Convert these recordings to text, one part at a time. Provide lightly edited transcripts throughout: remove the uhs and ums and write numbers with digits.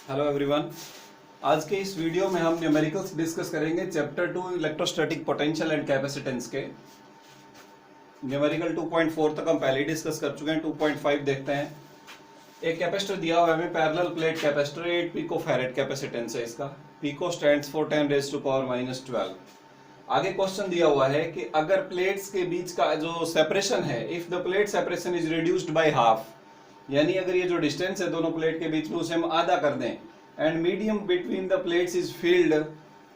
Hello everyone. आज के इस वीडियो में हम न्यूमेरिकल्स डिस्कस करेंगे chapter 2 electrostatic potential and capacitance के। न्यूमेरिकल 2.4 तक हम पहले ही डिस्कस कर चुके हैं। 2.5 देखते हैं। एक कैपेसिटर दिया हुआ है हमें, parallel plate capacitor, 8 pico farad capacitance है इसका। Pico stands for 10⁻⁻12। आगे क्वेश्चन दिया हुआ है कि अगर प्लेट्स के बीच का जो सेपरेशन है, if the plate separation is reduced by half, यानी अगर ये जो डिस्टेंस है दोनों प्लेट के बीच में उसे हम आधा कर दें, and medium between the plates is filled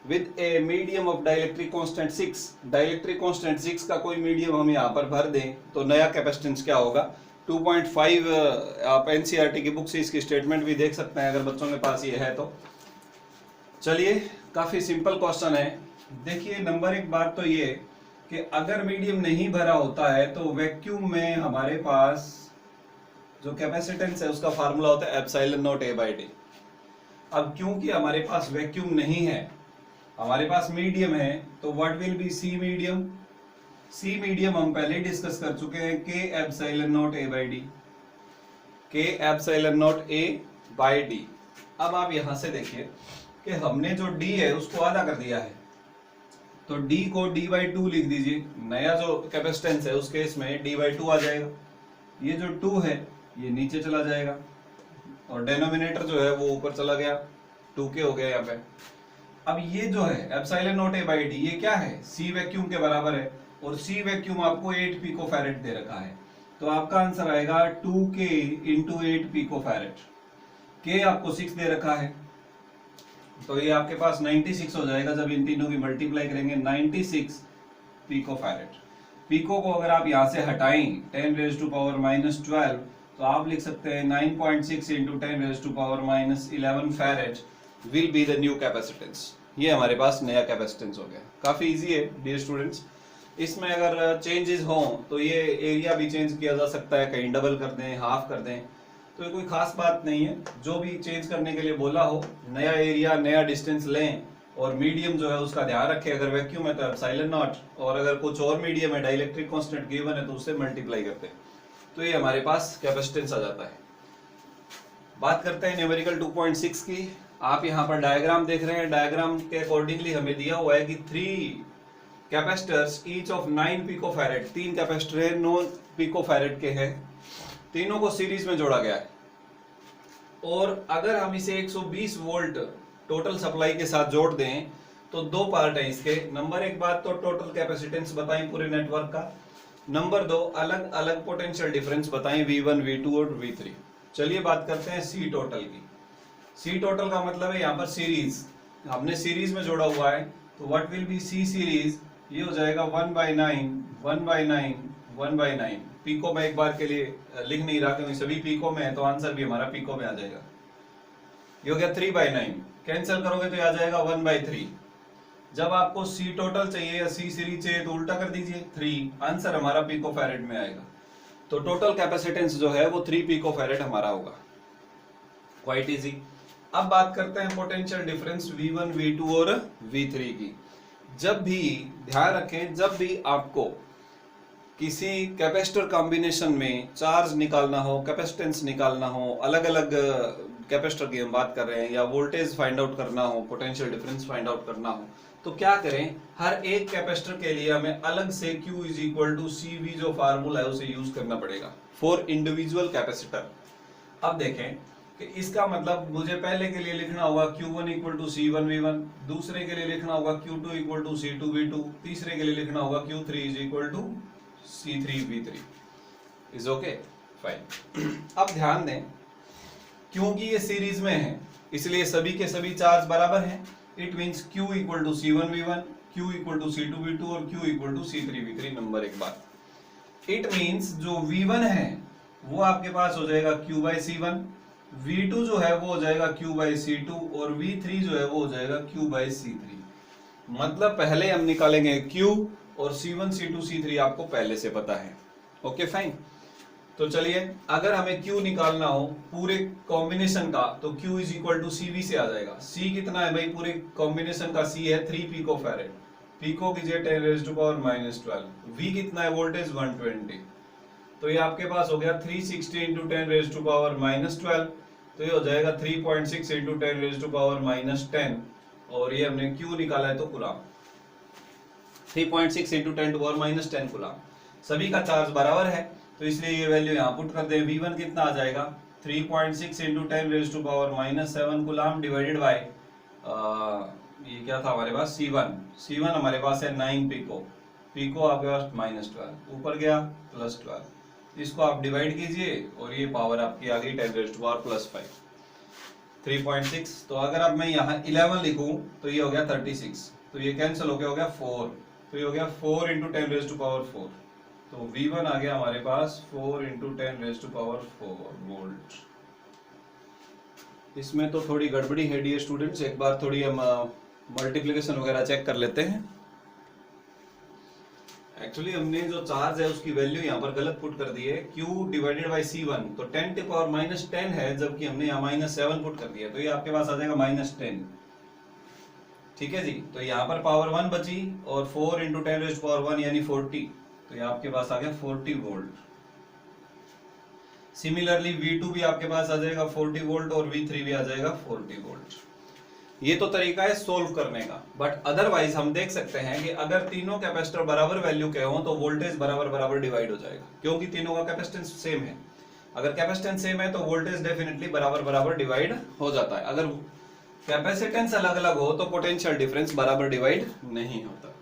with a medium of dielectric constant 6, dielectric constant 6 का कोई मीडियम हम यहाँ पर भर दें तो नया कैपेसिटेंस क्या होगा। 2.5 आप एनसीईआरटी की बुक से इसकी स्टेटमेंट भी देख सकते हैं अगर बच्चों के पास ये है तो। चलिए, काफी सिंपल क्वेश्चन है। देखिए, नंबर एक बात तो ये कि अगर मीडियम नहीं भरा होता है तो वैक्यूम में हमारे पास जो कैपेसिटेंस है उसका फार्मूला होता है epsilon not A by D. अब क्योंकि हमारे पास वैक्यूम नहीं है, हमारे पास मीडियम है, तो what will be C medium. C medium हम पहले डिस्कस कर चुके हैं, K epsilon not A by D, K epsilon not A by D. अब आप यहां से देखिए कि हमने जो डी है उसको आधा कर दिया है, तो डी को डी बाई 2 लिख दीजिए। नया जो कैपेसिटेंस है उस केस में डी बाई 2 आ जाएगा। ये जो 2 है ये नीचे चला जाएगा और डेनोमिनेटर जो है वो ऊपर चला गया, 2k हो गया यहाँ पे। अब ये जो है epsilon not A by D, ये क्या है, सी वैक्यूम के बराबर है, और सी वैक्यूम आपको 8 पिको फैरेड दे रखा है, तो आपका आंसर आएगा 2k into 8 pico farad. k आपको 6 दे रखा है, तो ये आपके पास 96 हो जाएगा जब इन तीनों की मल्टीप्लाई करेंगे। 96 पिको फैरेड। पिको को अगर आप यहाँ से हटाएं 10⁻⁻12, तो आप लिख सकते हैं 9.6 into 10⁻⁻11 farad will be the new capacitance. ये हमारे पास नया कैपेसिटेंस हो गया। काफी इजी है डियर स्टूडेंट्स। इसमें अगर चेंजेस हों तो ये एरिया भी चेंज किया जा सकता है, कहीं डबल कर दें, हाफ कर दें, तो ये कोई खास बात नहीं है। जो भी चेंज करने के लिए बोला हो, नया एरिया नया डिस्टेंस लें, और मीडियम जो है उसका ध्यान रखें। अगर वैक्यूम है तो एप्सिलॉन नॉट, और अगर कुछ और मीडियम है, डाइलेक्ट्रिक कांस्टेंट गिवन है, तो उससे मल्टीप्लाई करते हैं, तो ये हमारे पास कैपेसिटेंस आ जाता है। बात करते हैं न्यूमेरिकल 2.6 की। आप यहाँ पर डायग्राम देख रहे हैं। डायग्राम के अकॉर्डिंगली हमें दिया हुआ है कि 3 capacitors each of 9 pico farad, 3 capacitor है 9 पिको फैरेड के हैं, तीनों को सीरीज में जोड़ा गया है। और अगर हम इसे 120 वोल्ट टोटल सप्लाई के साथ जोड़ दें तो दो पार्ट है इसके। नंबर एक बात तो टोटल कैपेसिटेंस बताएं पूरे नेटवर्क का, नंबर 2 अलग अलग पोटेंशियल डिफरेंस बताएं V1, V2 और V3। चलिए बात करते हैं सी टोटल की। सी टोटल का मतलब है यहाँ पर सीरीज, हमने सीरीज में जोड़ा हुआ है, तो what will be C series, ये हो जाएगा 1/9 1/9 1/9। पिको में एक बार के लिए लिख नहीं रहा क्योंकि सभी पिको में है, तो आंसर भी हमारा पिको में आ जाएगा। ये हो गया 3/9, कैंसिल करोगे तो आ जाएगा 1/3। जब आपको सी टोटल चाहिए या सी सीरीज चाहिए तो उल्टा कर दीजिए, 3, आंसर हमारा पिको फैरेड में आएगा। तो टोटल कैपेसिटेंस जो है वो 3 पिको फैरेड हमारा होगा। Quite easy. अब बात करते हैं पोटेंशियल डिफरेंस V1, V2 और V3 की। जब भी ध्यान रखें, जब भी आपको किसी कैपेसिटर कॉम्बिनेशन में चार्ज निकालना हो, कैपेसिटेंस निकालना हो, अलग अलग कैपेसिटर की हम बात कर रहे हैं, या वोल्टेज फाइंड आउट करना हो, पोटेंशियल डिफरेंस फाइंड आउट करना हो, तो क्या करें, हर एक कैपेसिटर के लिए हमें अलग से Q is equal to CV जो फार्मूला है उसे यूज करना पड़ेगा फॉर इंडिविजुअल कैपेसिटर। अब देखें कि इसका मतलब मुझे पहले के लिए लिखना होगा Q1 इक्वल टू C1V1, दूसरे के लिए लिखना होगा Q2 इक्वल टू C2V2, तीसरे के लिए लिखना होगा Q3 is equal to C3V3। Is okay, fine. अब ध्यान दें, क्योंकि ये सीरीज में है इसलिए सभी के सभी चार्ज बराबर हैं। It means Q equal to C1V1, Q equal to C2V2 और Q equal to C3V3। Number एक बात, इट मींस जो V1 है वो आपके पास हो जाएगा Q बाई C1, V2 जो है वो हो जाएगा Q बाई C2, और V3 जो है वो हो जाएगा Q बाई C3। मतलब पहले हम निकालेंगे Q, और C1, C2, C3 आपको पहले से पता है। Okay fine. तो चलिए, अगर हमें Q निकालना हो पूरे कॉम्बिनेशन का तो Q is equal to CV से आ जाएगा। C कितना है भाई, पूरे कॉम्बिनेशन का C है 3 पिको फैरेड, पिको कीजिए 10⁻⁻12। V कितना है, वोल्टेज 120, तो ये आपके पास हो गया 360 इंटू 10⁻⁻12। तो ये हो जाएगा 3.6 इंटू 10 रेज टू पावर -10 और ये हमने क्यू निकाला है तो coulomb 3.6 into 10 to power -10 coulomb. सभी का चार्ज बराबर है तो इसलिए ये वैल्यू यहाँ पुट कर दे। V1 कितना आ जाएगा 3.6 into 10 raise to power -7 coulomb divided by ये क्या था हमारे पास C1 हमारे पास है 9 पिको आपके पास -12 ऊपर गया +12। इसको आप डिवाइड कीजिए और ये पावर आपकी आ गई 10 रेज टू पावर +5 3.6। तो अगर अब मैं यहाँ 11 लिखूं तो ये हो गया 36, तो ये कैंसिल हो गया 4, तो ये हो गया 4 इंटू 10 रेज टू पावर 4। तो V1 आ गया हमारे पास 4 into 10 raise to power 4 volt. इसमें तो थोड़ी गड़बड़ी है डियर स्टूडेंट्स, एक बार थोड़ी हम मल्टीप्लिकेशन वगैरह चेक कर लेते हैं। एक्चुअली हमने जो चार्ज है उसकी वैल्यू यहाँ पर गलत पुट कर दी है, Q डिवाइडेड बाय C1, तो 10 टू पावर -10 है जबकि हमने यहाँ -7 पुट कर दिया, तो ये आपके पास आ जाएगा -10। ठीक है जी, तो यहाँ पर पावर 1 बची और 4 इंटू 10 रेज पावर 1 यानी 40, तो ये आपके पास आ गया 40 वोल्ट। सिमिलरली V2 भी आपके पास आ जाएगा 40 वोल्ट और V3 भी आ जाएगा 40 वोल्ट। ये तो तरीका है सोल्व करने का, बट अदरवाइज हम देख सकते हैं कि अगर तीनों कैपेसिटर बराबर वैल्यू के हों तो वोल्टेज बराबर डिवाइड हो जाएगा, क्योंकि तीनों का कैपेसिटेंस सेम है। अगर कैपेसिटेंस सेम है तो वोल्टेज डेफिनेटली बराबर डिवाइड हो जाता है। अगर कैपेसिटेंस अलग अलग हो तो पोटेंशियल डिफरेंस बराबर डिवाइड नहीं होता।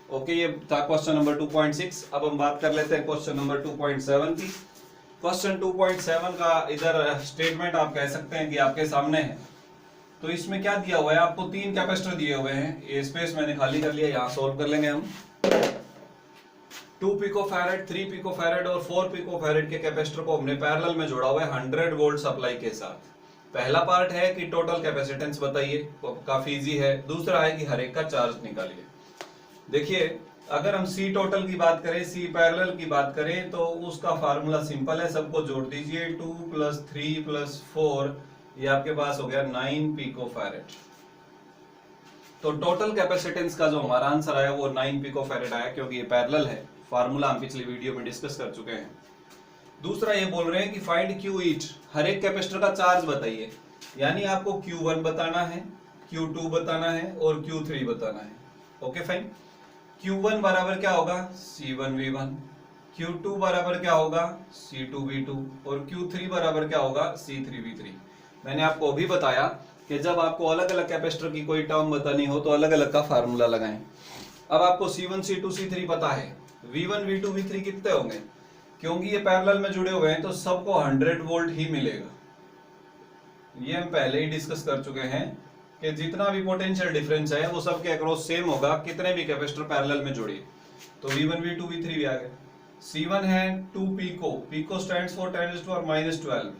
ओके, ये था क्वेश्चन नंबर 2.6। अब हम बात कर लेते हैं क्वेश्चन नंबर 2.7 की। क्वेश्चन 2.7 का इधर स्टेटमेंट आप कह सकते हैं कि आपके सामने है। तो इसमें क्या दिया हुआ है, आपको 3 कैपेसिटर दिए हुए हैं, ये स्पेस मैंने खाली कर लिया, यहाँ सोल्व कर लेंगे हम। 2 पिकोफैरेड, 3 पिकोफैरेड और 4 पिकोफैरेड के कैपेसिटर को हमने पैरेलल में जोड़ा हुआ है 100 वोल्ट सप्लाई के साथ। पहला पार्ट है कि टोटल कैपेसिटेंस बताइए, काफी इजी है। दूसरा है कि हर एक का चार्ज निकालिए। देखिए, अगर हम C टोटल की बात करें, C पैरेलल की बात करें, तो उसका फार्मूला सिंपल है, सबको जोड़ दीजिए। 2 + 3 + 4 ये आपके पास हो गया 9 पिकोफैरेड। तो टोटल कैपेसिटेंस का जो हमारा आंसर आया वो 9 पिकोफैरेड आया, क्योंकि ये पैरेलल है। फार्मूला हम पिछली वीडियो में डिस्कस कर चुके हैं। दूसरा ये बोल रहे हैं कि फाइंड Q ईच, हर एक कैपेसिटर का चार्ज बताइए, यानी आपको Q1 बताना है, Q2 बताना है और Q3 बताना है। Okay fine. Q1 बराबर क्या होगा C1V1, Q2 बराबर क्या होगा C2V2 और Q3 बराबर क्या होगा C3V3। मैंने आपको अभी बताया कि जब आपको अलग अलग कैपेसिटर की कोई टर्म बतानी हो तो अलग अलग का फार्मूला लगाएं। अब आपको C1 C2 C3 पता है, V1 V2 V3 कितने होंगे, क्योंकि ये पैरेलल में जुड़े हुए हैं तो सबको 100 वोल्ट ही मिलेगा। ये हम पहले ही डिस्कस कर चुके हैं कि जितना भी पोटेंशियल डिफरेंस है वो सबके अक्रॉस सेम होगा, कितने भी कैपेसिटर पैरेलल में जोड़िए। तो V1 V2 V3 भी आ गए। C1 है 2 pico stands for 10 raised to power -12।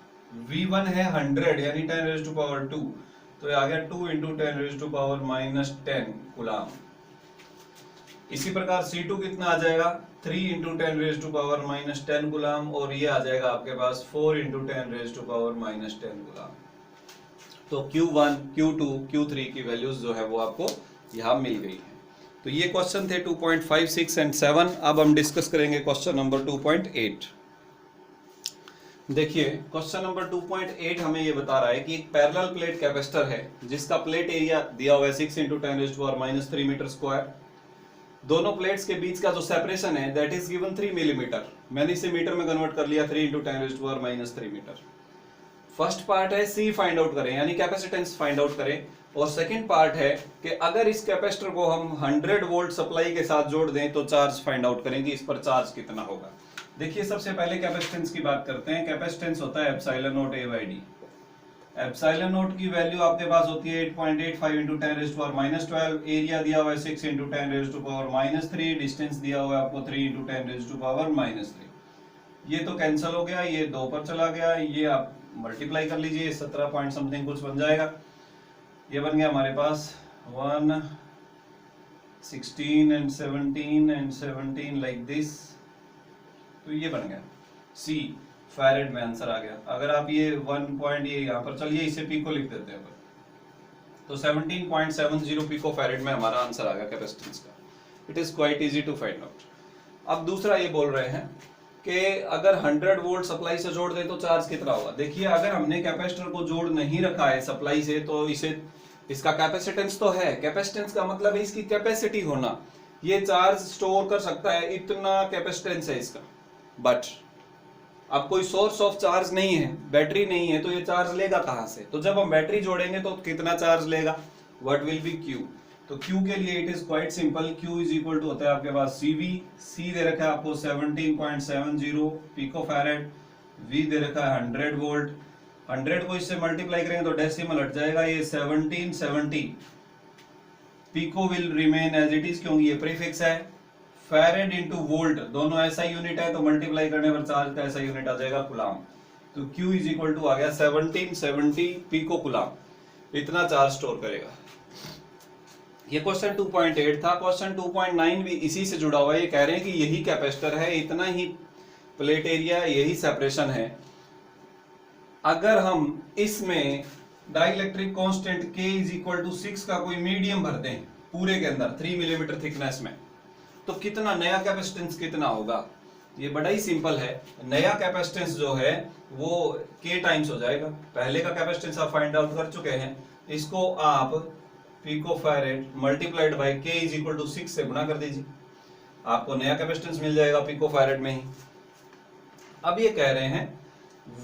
V1 है 100 यानी 10 raised to power 2, तो ये आ गया 2 into 10 raised to power -10 coulomb. इसी प्रकार C2 कितना आ जाएगा 3 into 10 raised to power -10 coulomb, और ये आ जाएगा आपके पास 4 into 10 raised to power -10 coulomb. तो Q1, Q2, Q3 की वैल्यूज जो है वो आपको यहाँ मिल गई है। तो ये क्वेश्चन थे 2.5, 6 एंड 7। अब हम डिस्कस करेंगे क्वेश्चन नंबर 2.8। देखिए, क्वेश्चन नंबर 2.8 हमें ये बता रहा है कि एक पैरेलल प्लेट कैपेसिटर है जिसका प्लेट एरिया दिया हुआ है 6 into 10 raised to power -3 metre square. दोनों प्लेट्स के बीच का जो सेपरेशन है दैट इज गिवन 3 मिलीमीटर। मैंने इसे मीटर में कन्वर्ट कर लिया, 3 into 10 raised to power -3 metre. First part है C फाइंड आउट करें, यानी कैपेसिटेंस फाइंड आउट करें, और सेकंड पार्ट है कि अगर इस कैपेसिटर को हम 100 वोल्ट सप्लाई के साथ जोड़ दें तो चार्ज फाइंड आउट करेंगे, इस पर चार्ज कितना होगा। देखिए, सबसे पहले कैपेसिटेंस की बात करते हैं। कैपेसिटेंस होता है epsilon not A/D। Epsilon not की वैल्यू आपके पास होती है 8.85 into 10 raised to power -12। Area दिया हुआ है 6 into 10 raised to power -3। Distance दिया हुआ है आपको 3 into 10 raised to power -3। ये तो कैंसिल हो गया, ये 2 पर चला गया, ये आप मल्टीप्लाई कर लीजिए, 17 पॉइंट समथिंग कुछ बन जाएगा। ये बन गया हमारे पास 1 16 and 17 and 17 लाइक दिस। तो ये बन गया C फैरेड में आंसर आ गया। अगर आप ये 1 पॉइंट ये यहाँ पर चलिए इसे पिको लिख देते हैं, तो 17.70 पिको फैरेड में हमारा आंसर आ गया कैपेसिटेंस का। It is quite easy to find out. अब दूसरा ये बोल रहे हैं कि अगर 100 वोल्ट सप्लाई से जोड़ दें तो चार्ज कितना होगा। देखिए अगर हमने कैपेसिटर को जोड़ नहीं रखा है सप्लाई से तो इसका कैपेसिटेंस तो है, कैपेसिटेंस का मतलब है इसकी कैपेसिटी होना, ये चार्ज स्टोर कर सकता है, इतना कैपेसिटेंस है इसका। बट अब कोई सोर्स ऑफ चार्ज नहीं है, बैटरी नहीं है, तो ये चार्ज लेगा कहां से। तो जब हम बैटरी जोड़ेंगे तो कितना चार्ज लेगा, व्हाट विल बी क्यू। तो Q के लिए it is quite simple, Q is equal to होता है आपके पास CV, C दे रखा है आपको 17.70 पिकोफैरेड, V दे रखा है 100 वोल्ट। 100 को इससे मल्टीप्लाई करेंगे तो डेसिमल हट जाएगा, ये 1770 pico will remain as it is क्योंकि ये प्रीफिक्स है। फैरेड इंटू वोल्ट दोनों ऐसा यूनिट है तो मल्टीप्लाई करने पर चार्ज का ऐसा यूनिट आ जाएगा कुलाम। तो Q इज इक्वल टू आ गया 1770 पिको कुलाम, इतना चार्ज स्टोर करेगा। ये क्वेश्चन 2.8 था। क्वेश्चन 2.9 भी इसी से जुड़ा हुआ है। ये कह रहे हैं कि यही कैपेसिटर है, इतना ही प्लेट एरिया, यही सेपरेशन है। अगर हम इसमें dielectric constant K is equal to 6 का कोई मीडियम भर दें पूरे के अंदर 3 मिलीमीटर थिकनेस में, तो कितना नया कैपेसिटेंस कितना होगा। ये बड़ा ही सिंपल है। नया कैपेसिटेंस जो है वो K टाइम्स हो जाएगा। पहले का कैपेसिटेंस आप फाइंड आउट कर चुके हैं, इसको आप picofarad multiplied by K is equal to 6 से गुना कर दीजिए, आपको नया कैपेसिटेंस मिल जाएगा पिकोफैरेड में ही। अब ये कह रहे हैं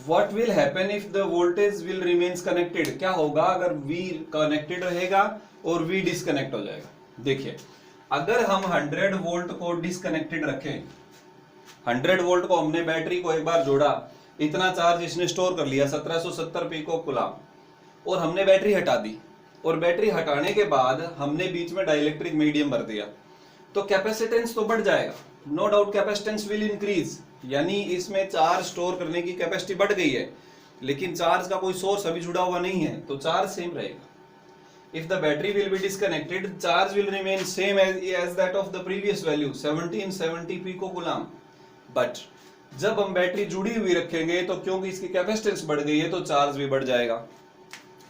what will happen if the voltage will remains connected, क्या होगा अगर V कनेक्टेड रहेगा और V डिस्कनेक्ट हो जाएगा। देखिए अगर हम 100 वोल्ट को डिस्कनेक्टेड रखें, 100 वोल्ट को हमने बैटरी को एक बार जोड़ा, इतना चार्ज इसने स्टोर कर लिया 1770 पिको कुलाम, और हमने बैटरी हटा दी, और बैटरी हटाने के बाद हमने बीच में डाइलेक्ट्रिक मीडियम भर दिया, तो कैपेसिटेंस तो बढ़ जाएगा, no doubt capacitance will increase, यानी इसमें चार्ज स्टोर करने की कैपेसिटी बढ़ गई है, लेकिन चार्ज का कोई सोर्स अभी जुड़ा हुआ नहीं है, तो चार्ज सेम रहेगा। If the battery will be disconnected, charge will remain same as that of the previous value 1770 picocoulomb. But जब हम बैटरी जुड़ी हुई रखेंगे तो क्योंकि इसकी कैपेसिटेंस बढ़ गई है तो चार्ज भी बढ़ जाएगा।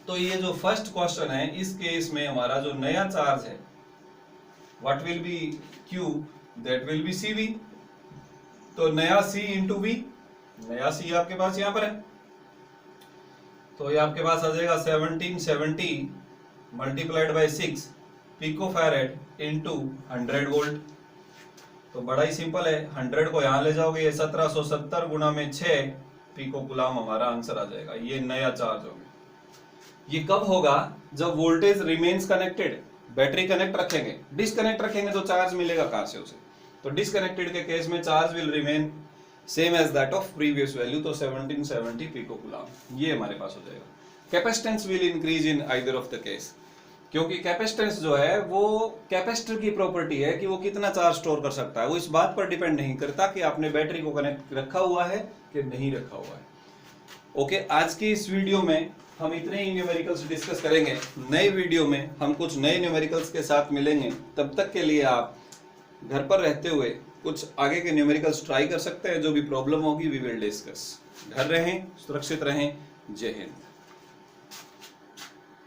तो ये जो फर्स्ट क्वेश्चन है, इस केस में हमारा जो नया चार्ज है what will be Q, that will be CV। तो नया C into V, नया C आपके पास यहाँ पर है, तो ये आपके पास आ जाएगा 1770 multiplied by 6 picofarad into 100 volt. तो बड़ा ही सिंपल है, 100 को यहाँ ले जाओगे, ये 1770 गुना में 6 पिकोकुलाम हमारा आंसर आ जाएगा। ये नया चार्ज होगा। ये कब होगा, जब voltage remains connected, battery connect रखेंगे, डिस्कनेक्ट रखेंगे तो चार्ज मिलेगा कहां से उसे। तो डिस्कनेक्टेड के केस में charge will remain same as that of previous value, तो 1770 पिकोकुलाम ये हमारे पास हो जाएगा। Capacitance will increase in either of the case, क्योंकि कैपेसिटेंस जो है वो कैपेसिटर की प्रॉपर्टी है कि वो कितना चार्ज स्टोर कर सकता है, वो इस बात पर डिपेंड नहीं करता कि आपने बैटरी को कनेक्ट रखा हुआ है कि नहीं रखा हुआ है। ओके, आज की इस वीडियो में हम इतने ही न्यूमेरिकल्स डिस्कस करेंगे। नए वीडियो में हम कुछ नए न्यूमेरिकल्स के साथ मिलेंगे। तब तक के लिए आप घर पर रहते हुए कुछ आगे के न्यूमेरिकल्स ट्राई कर सकते हैं। जो भी प्रॉब्लम होगी वी विल डिस्कस। घर रहें, सुरक्षित रहें। जय हिंद।